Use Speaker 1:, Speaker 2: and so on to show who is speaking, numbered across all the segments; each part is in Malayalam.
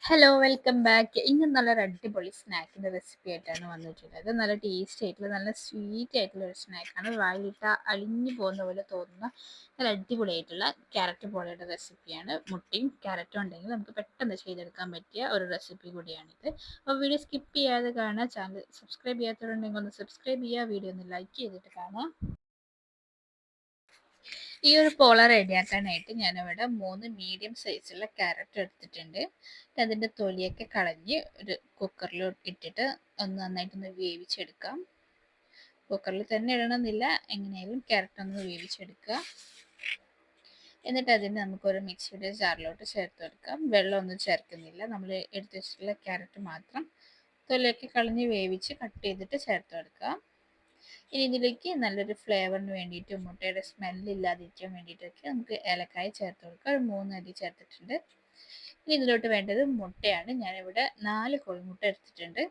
Speaker 1: Hello welcome back. ഇന്ന് നല്ലൊരു അടിപൊളി സ്നാക്കിൻ്റെ റെസിപ്പി ആയിട്ടാണ് വന്നിട്ടുള്ളത്. നല്ല ടേസ്റ്റ് ആയിട്ടുള്ള നല്ല സ്വീറ്റ് ആയിട്ടുള്ള ഒരു സ്നാക്കാണ്. വായിലിട്ട അലിഞ്ഞു പോകുന്ന പോലെ തോന്നുന്ന നല്ല അടിപൊളിയായിട്ടുള്ള ക്യാരറ്റ് പോളയുടെ റെസിപ്പിയാണ്. മുട്ടയും ക്യാരറ്റും ഉണ്ടെങ്കിൽ നമുക്ക് പെട്ടെന്ന് ചെയ്തെടുക്കാൻ പറ്റിയ ഒരു റെസിപ്പി കൂടിയാണിത്. അപ്പോൾ വീഡിയോ സ്കിപ്പ് ചെയ്യാതെ കാണുക. ചാനൽ സബ്സ്ക്രൈബ് ചെയ്യാത്തവരുണ്ടെങ്കിൽ ഒന്ന് സബ്സ്ക്രൈബ് ചെയ്യുക. വീഡിയോ ഒന്ന് ലൈക്ക് ചെയ്തിട്ട് കാണുക. ഈ ഒരു പോള റെഡിയാക്കാനായിട്ട് ഞാനിവിടെ 3 മീഡിയം സൈസുള്ള ക്യാരറ്റ് എടുത്തിട്ടുണ്ട്. അതിൻ്റെ തൊലിയൊക്കെ കളഞ്ഞ് ഒരു കുക്കറിൽ ഇട്ടിട്ട് ഒന്ന് നന്നായിട്ടൊന്ന് വേവിച്ചെടുക്കാം. കുക്കറിൽ തന്നെ ഇടണമെന്നില്ല, എങ്ങനെയായാലും ക്യാരറ്റ് ഒന്ന് വേവിച്ചെടുക്കുക. എന്നിട്ട് അതിന് നമുക്കൊരു മിക്സിയുടെ ജാറിലോട്ട് ചേർത്ത് കൊടുക്കാം. വെള്ളമൊന്നും ചേർക്കുന്നില്ല, നമ്മൾ എടുത്ത് വെച്ചിട്ടുള്ള ക്യാരറ്റ് മാത്രം തൊലിയൊക്കെ കളഞ്ഞ് വേവിച്ച് കട്ട് ചെയ്തിട്ട് ചേർത്ത് കൊടുക്കാം. ഇനി ഇതിലേക്ക് നല്ലൊരു ഫ്ലേവറിന് വേണ്ടിയിട്ട് മുട്ടയുടെ സ്മെല്ല് ഇല്ലാതിരിക്കാൻ വേണ്ടിയിട്ടൊക്കെ നമുക്ക് ഏലക്കായ ചേർത്ത് കൊടുക്കുക. ഒരു 3 അരി ചേർത്തിട്ടുണ്ട്. ഇനി ഇതിലോട്ട് വേണ്ടത് മുട്ടയാണ്. ഞാനിവിടെ 4 കോഴിമുട്ട എടുത്തിട്ടുണ്ട്.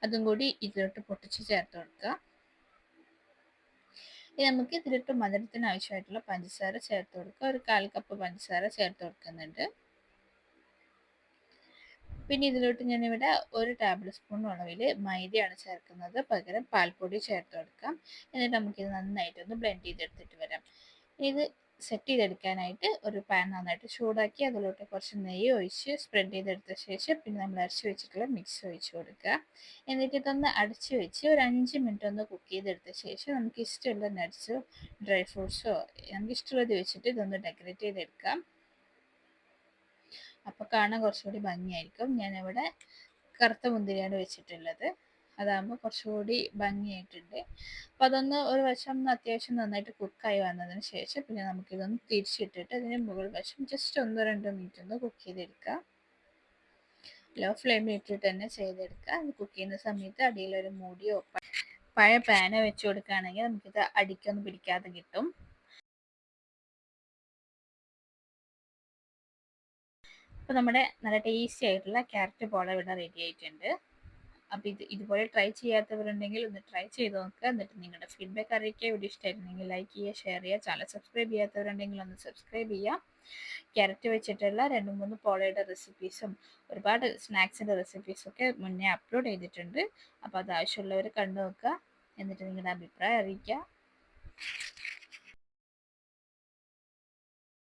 Speaker 1: അതും കൂടി ഇതിലോട്ട് പൊട്ടിച്ച് ചേർത്ത് കൊടുക്കുക. ഇനി നമുക്ക് ഇതിലോട്ട് മധുരത്തിന് ആവശ്യമായിട്ടുള്ള പഞ്ചസാര ചേർത്ത് കൊടുക്കുക. ഒരു 1/4 കപ്പ് പഞ്ചസാര ചേർത്ത് കൊടുക്കുന്നുണ്ട്. പിന്നെ ഇതിലോട്ട് ഞാനിവിടെ 1 ടേബിൾ സ്പൂൺ അളവിൽ മൈദയാണ് ചേർക്കുന്നത്. പകരം പാൽപ്പൊടി ചേർത്ത് കൊടുക്കാം. എന്നിട്ട് നമുക്കിത് നന്നായിട്ടൊന്ന് ബ്ലെൻഡ് ചെയ്തെടുത്തിട്ട് വരാം. ഇത് സെറ്റ് ചെയ്തെടുക്കാനായിട്ട് ഒരു പാൻ നന്നായിട്ട് ചൂടാക്കി അതിലോട്ട് കുറച്ച് നെയ്യ് ഒഴിച്ച് സ്പ്രെഡ് ചെയ്തെടുത്ത ശേഷം പിന്നെ നമ്മൾ അരച്ച് വെച്ചിട്ടുള്ള മിക്സ് ഒഴിച്ച് കൊടുക്കുക. എന്നിട്ട് ഇതൊന്ന് അടച്ച് വെച്ച് ഒരു 5 മിനിറ്റ് ഒന്ന് കുക്ക് ചെയ്തെടുത്ത ശേഷം നമുക്ക് ഇഷ്ടമുള്ള നട്ട്സോ ഡ്രൈ ഫ്രൂട്ട്സോ നമുക്ക് ഇഷ്ടമുള്ളത് വെച്ചിട്ട് ഇതൊന്ന് ഡെക്കറേറ്റ് ചെയ്തെടുക്കാം. അപ്പോൾ കാണാൻ കുറച്ചുകൂടി ഭംഗിയായിരിക്കും. ഞാനിവിടെ കറുത്ത മുന്തിരിയാണ് വെച്ചിട്ടുള്ളത്. അതാകുമ്പോൾ കുറച്ചുകൂടി ഭംഗിയായിട്ടുണ്ട്. അപ്പോൾ അതൊന്ന് ഒരു വശം അത്യാവശ്യം നന്നായിട്ട് കുക്കായി വന്നതിന് ശേഷം പിന്നെ നമുക്കിതൊന്ന് തിരിച്ചിട്ടിട്ട് അതിന് മുകൾ വശം ജസ്റ്റ് 1-2 മിനിറ്റ് ഒന്ന് കുക്ക് ചെയ്തെടുക്കുക. ലോ ഫ്ലെയിമിൽ ഇട്ടിട്ട് തന്നെ ചെയ്തെടുക്കുക. അത് കുക്ക് ചെയ്യുന്ന സമയത്ത് അടിയിലൊരു മൂടിയോ പഴയ പാനോ വെച്ച് കൊടുക്കുകയാണെങ്കിൽ നമുക്കിത് അടിക്കൊന്നും പിടിക്കാതെ കിട്ടും. അപ്പോൾ നമ്മുടെ നല്ല ടേസ്റ്റി ആയിട്ടുള്ള ക്യാരറ്റ് പോള ഇവിടെ റെഡി ആയിട്ടുണ്ട്. അപ്പോൾ ഇതുപോലെ ട്രൈ ചെയ്യാത്തവരുണ്ടെങ്കിൽ ഒന്ന് ട്രൈ ചെയ്ത് നോക്കുക. എന്നിട്ട് നിങ്ങളുടെ ഫീഡ്ബാക്ക് അറിയിക്കുക. വീഡിയോ ഇഷ്ടമായിരുന്നെങ്കിൽ ലൈക്ക് ചെയ്യുക, ഷെയർ ചെയ്യുക. ചാനൽ സബ്സ്ക്രൈബ് ചെയ്യാത്തവരുണ്ടെങ്കിൽ ഒന്ന് സബ്സ്ക്രൈബ് ചെയ്യുക. ക്യാരറ്റ് വെച്ചിട്ടുള്ള 2-3 പോളയുടെ റെസിപ്പീസും ഒരുപാട് സ്നാക്സിൻ്റെ റെസിപ്പീസൊക്കെ മുന്നേ അപ്ലോഡ് ചെയ്തിട്ടുണ്ട്. അപ്പോൾ അത് ആവശ്യമുള്ളവർ കണ്ടു നോക്കുക. എന്നിട്ട് നിങ്ങളുടെ അഭിപ്രായം അറിയിക്കുക.